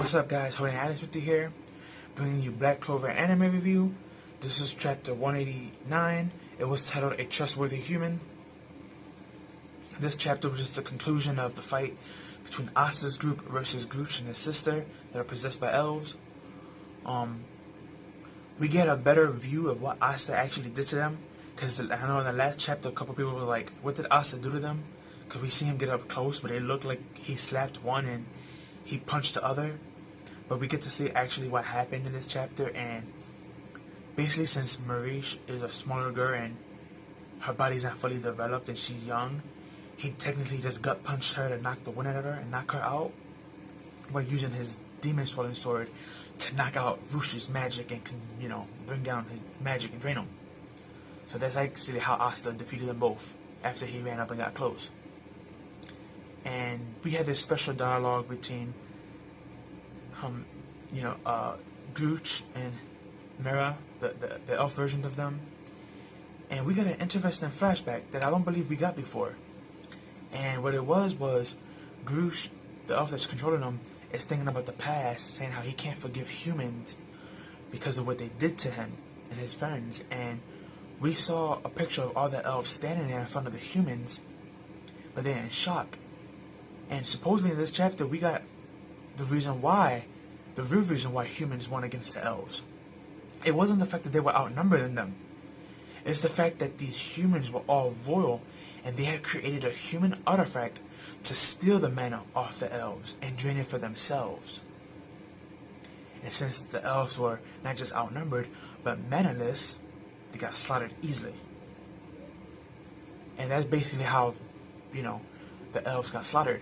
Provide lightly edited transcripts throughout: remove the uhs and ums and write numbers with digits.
What's up, guys? Holding Alice with you here, bringing you Black Clover anime review. This is chapter 189. It was titled A Trustworthy Human. This chapter was just the conclusion of the fight between Asta's group versus Grooch and his sister that are possessed by elves. We get a better view of what Asta actually did to them, because I know in the last chapter a couple people were like, what did Asta do to them? Because we see him get up close, but it looked like he slapped one and he punched the other. But we get to see actually what happened in this chapter, and basically since Marish is a smaller girl and her body's not fully developed and she's young, he technically just gut punched her to knock the wind out of her and knock her out by using his demon swelling sword to knock out Grooch's magic and bring down his magic and drain him. So that's actually how Asta defeated them both after he ran up and got close. And we had this special dialogue between Grooch and Mira, the elf versions of them. And we got an interesting flashback that I don't believe we got before. And what it was Grooch, the elf that's controlling them, is thinking about the past, saying how he can't forgive humans because of what they did to him and his friends. And we saw a picture of all the elves standing there in front of the humans, but they're in shock. And supposedly in this chapter we got the real reason why humans won against the elves. It wasn't the fact that they were outnumbered than them. It's the fact that these humans were all royal, and they had created a human artifact to steal the mana off the elves and drain it for themselves. And since the elves were not just outnumbered, but manaless, they got slaughtered easily. And that's basically how, the elves got slaughtered.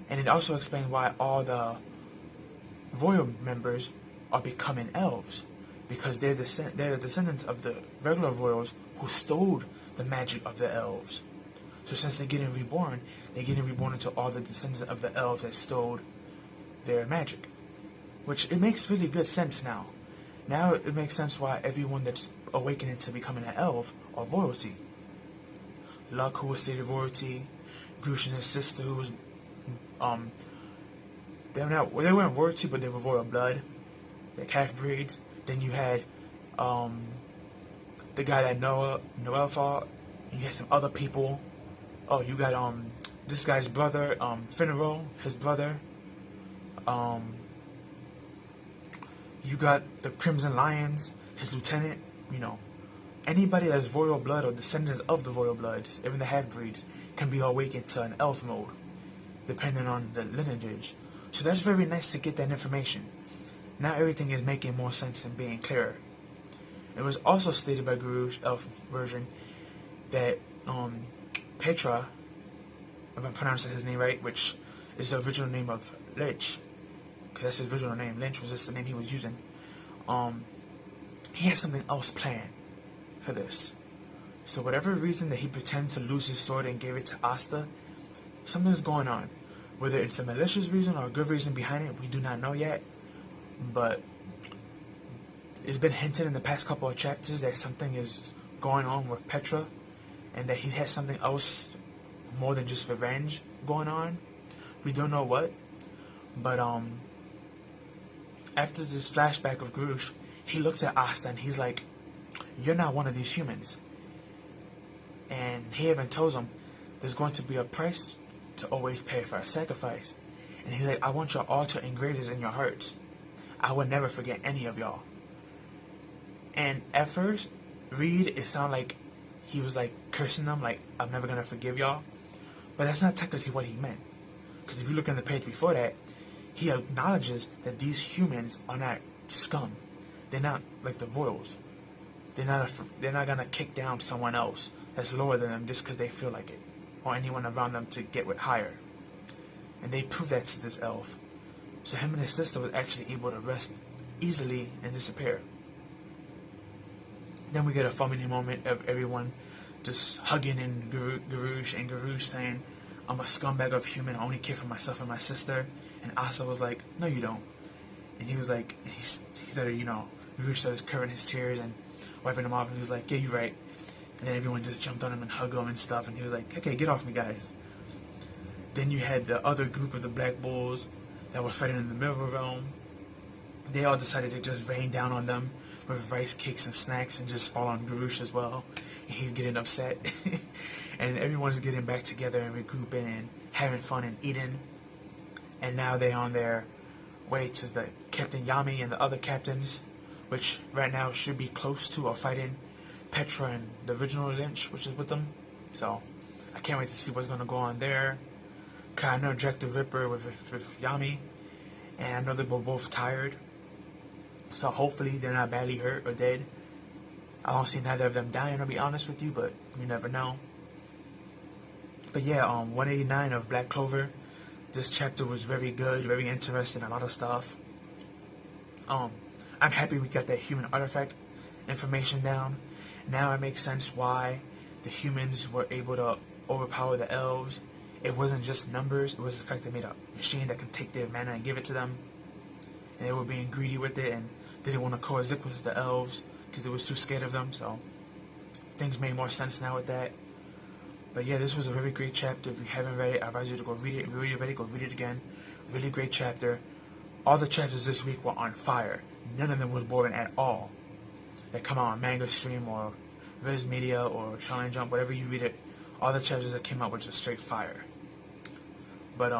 And it also explained why all the royal members are becoming elves, because they're descendants of the regular royals who stole the magic of the elves. So since they're getting reborn into all the descendants of the elves that stole their magic. Which, it makes really good sense now. Now it makes sense why everyone that's awakening to becoming an elf are royalty. Luck, who was stated royalty, Grooch and his sister, who was they weren't royalty, but they were royal blood, like half-breeds. Then you had the guy that Noel fought. You had some other people. Oh, you got this guy's brother, Finnerow, his brother. You got the Crimson Lions, his lieutenant. Anybody that's royal blood or descendants of the royal bloods, even the half-breeds, can be awakened to an elf mode, depending on the lineage. So that's very nice to get that information. Now everything is making more sense and being clearer. It was also stated by Grooch, elf version, that Petra, if I'm pronouncing his name right, which is the original name of Lynch, because that's his original name. Lynch was just the name he was using. He had something else planned for this. So whatever reason that he pretended to lose his sword and gave it to Asta, something's going on. Whether it's a malicious reason or a good reason behind it, we do not know yet. But it's been hinted in the past couple of chapters that something is going on with Petra, and that he has something else more than just revenge going on. We don't know what. But after this flashback of Grooch, he looks at Asta and he's like, "You're not one of these humans." And he even tells him there's going to be a price to always pay for a sacrifice. And he's like, "I want your altar engraved in your hearts. I will never forget any of y'all." And at first, Reed, it sounded like he was like cursing them, like, "I'm never going to forgive y'all." But that's not technically what he meant. Because if you look on the page before that, he acknowledges that these humans are not scum. They're not like the royals. They're not going to kick down someone else that's lower than them just because they feel like it, or anyone around them to get with higher. And they proved that to this elf. So him and his sister was actually able to rest easily and disappear. Then we get a funny moment of everyone just hugging in Grooch, and Grooch saying, "I'm a scumbag of human, I only care for myself and my sister." And Asta was like, "No you don't." And he was like, he started, Grooch started covering his tears and wiping them off, and he was like, "Yeah, you're right." And then everyone just jumped on him and hugged him and stuff, and he was like, "Okay, get off me, guys." Then you had the other group of the Black Bulls that was fighting in the Mirror Realm. They all decided to just rain down on them with rice cakes and snacks and just fall on Garush as well. And he's getting upset. And everyone's getting back together and regrouping and having fun and eating. And now they're on their way to the Captain Yami and the other captains, which right now should be close to or fighting Petra and the original Lynch, which is with them. So I can't wait to see what's going to go on there. Cause I know Jack the Ripper with Yami, and I know they were both tired. So hopefully they're not badly hurt or dead. I don't see neither of them dying, to be honest with you, but you never know. But yeah, 189 of Black Clover. This chapter was very good, very interesting, a lot of stuff. I'm happy we got that human artifact information down. Now it makes sense why the humans were able to overpower the elves. It wasn't just numbers, it was the fact they made a machine that can take their mana and give it to them. And they were being greedy with it and didn't want to coexist with the elves because they was too scared of them, so things made more sense now with that. But yeah, this was a very great chapter. If you haven't read it, I advise you to go read it. If you're really ready, go read it again. Really great chapter. All the chapters this week were on fire. None of them was boring at all. They come out on Manga Stream or Viz Media or Shonen Jump, whatever you read it. All the chapters that came out were just straight fire. But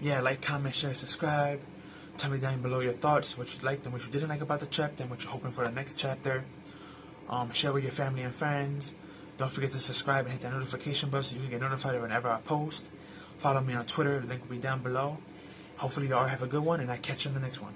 yeah, like, comment, share, subscribe. Tell me down below your thoughts, what you liked and what you didn't like about the chapter, and what you're hoping for the next chapter. Share with your family and friends. Don't forget to subscribe and hit that notification bell so you can get notified whenever I post. Follow me on Twitter. The link will be down below. Hopefully you all have a good one, and I catch you in the next one.